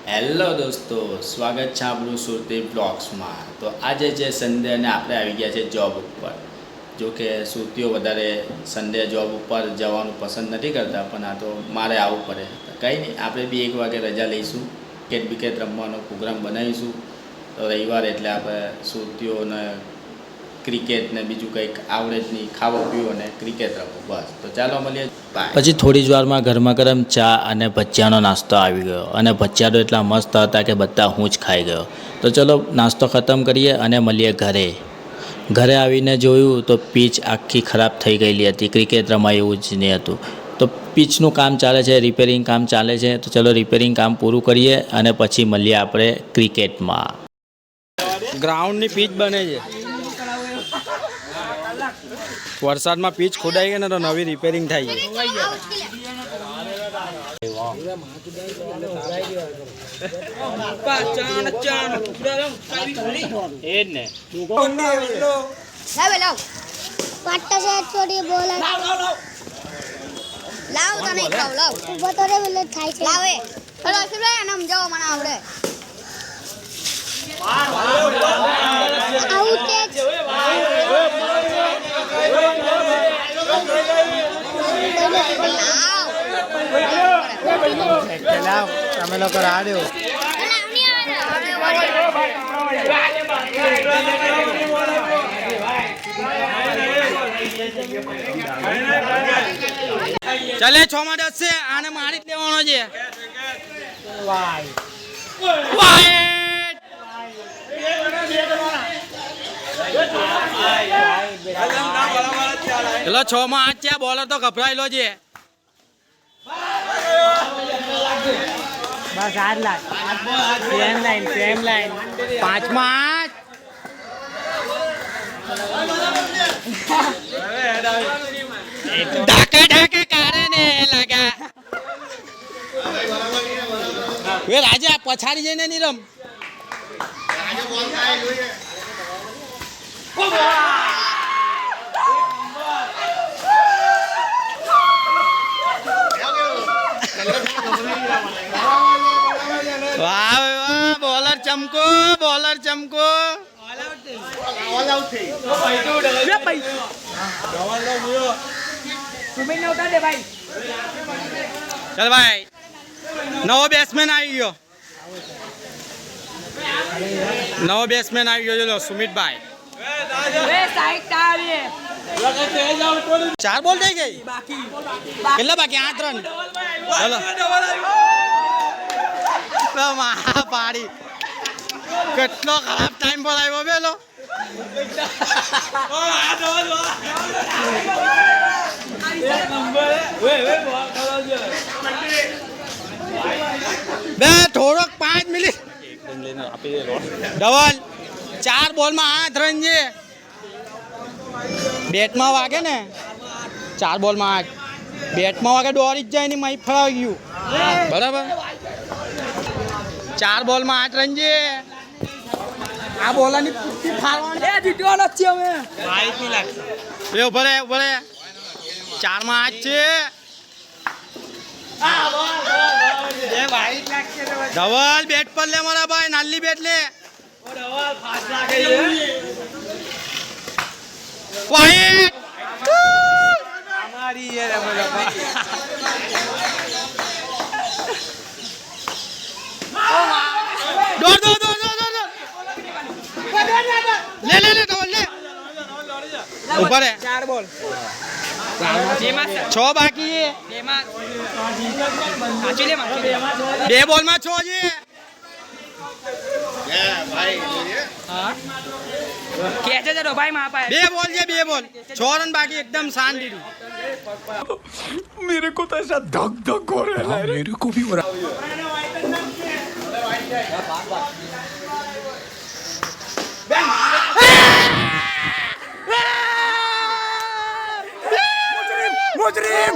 Hello દોસ્તો, સ્વાગત છે આપણું સુરતી બ્લોગ્સમાં। તો આજે છે સન્ડે અને આપણે આવી ગયા છે જોબ ઉપર। જો કે સુરતીઓ વધારે સન્ડે જોબ ઉપર જવાનું પસંદ નથી કરતા, પણ આ તો મારે આવવું પડે। કંઈ નહીં, આપણે બી 1 વાગે રજા લઈશું, ક્રિકેટ બિકેટ રમવાનો પ્રોગ્રામ બનાવીશું। તો રવિવાર એટલે આપણે સુરતીઓને ક્રિકેટ ને બીજું કંઈક આવડે જ નહીં, ખાવો પીવો ને ક્રિકેટ રમો, બસ। તો ચાલો મળીએ, બાય। પછી થોડી જ વારમાં ગરમા ગરમ ચા અને ભજીયાનો નાસ્તો આવી ગયો, અને ભજીયા તો એટલા મસ્ત હતા કે બધા હું જ ખાઈ ગયો। તો ચલો નાસ્તો ખતમ કરીએ અને મળીએ ઘરે। ઘરે આવીને જોયું તો પીચ આખી ખરાબ થઈ ગયેલી હતી, ક્રિકેટ રમાય એવું જ નહીં હતું। તો પીચનું કામ ચાલે છે, રિપેરિંગ કામ ચાલે છે। તો ચલો રિપેરિંગ કામ પૂરું કરીએ અને પછી મળીએ આપણે ક્રિકેટમાં। ગ્રાઉન્ડની પીચ બને છે, વરસાદમાં પીચ ખોદાઈ ગઈ ને તો નવી રિપેરિંગ થાય છે। તમે લોકો રાડ્યો ચાલે 6 માં 10 છે, આને મારી જ લેવાનો છે। ચલો 6 માં 8 છે, બોલર તો ગભરાયેલો છે। બસ 8 લાખ સેમ લાઈન 5 માં 8 ઢાકા ઢાકા કારણે લગા એ રાજા પછાડી જઈને ની રમ વાહ વાહ, બોલર ચમકો ચાલ ભાઈ, નવો બેટ્સમેન આવી ગયો, ચલો સુમિતભાઈ। 4 બોલ થઈ ગઈ, કેટલા બાકી? 8 રન। ચલો પાડી, કેટલો ખરાબ ટાઈમ પર આવ્યો પેલો। બે થોડોક 5 મિનિટ ડબલ 4 બોલમાં 8 રન છે। બેટમાં વાગે ને 4 બોલમાં 8, બેટમાં વાગે દોડી જ જાય ને માઈ ફળાવી ગયું, બરાબર। 4 બોલમાં 8 રન છે। આ બોલરની પૂર્તિ ફાળવાની જીતવાનો જ છે અમે, વાઈટ ની લાગશે એ ઉભરે 4 માં 8 છે। ધવલ બેટ પર લે મારા ભાઈ, નાલી બેટ લે। વાઈટ અમારી યાર, અમે લોકો દોડ લે ધવલ લે, ઉપર 4 બોલ 6 બાકી છે, 2 બોલમાં 6 છે। બે બોલ છે, 2 બોલ 6 રન બાકી, एकदम शांति। मेरे को तो ऐसा धक धक हो रहा है, मेरे को भी हो रहा। मुजरिम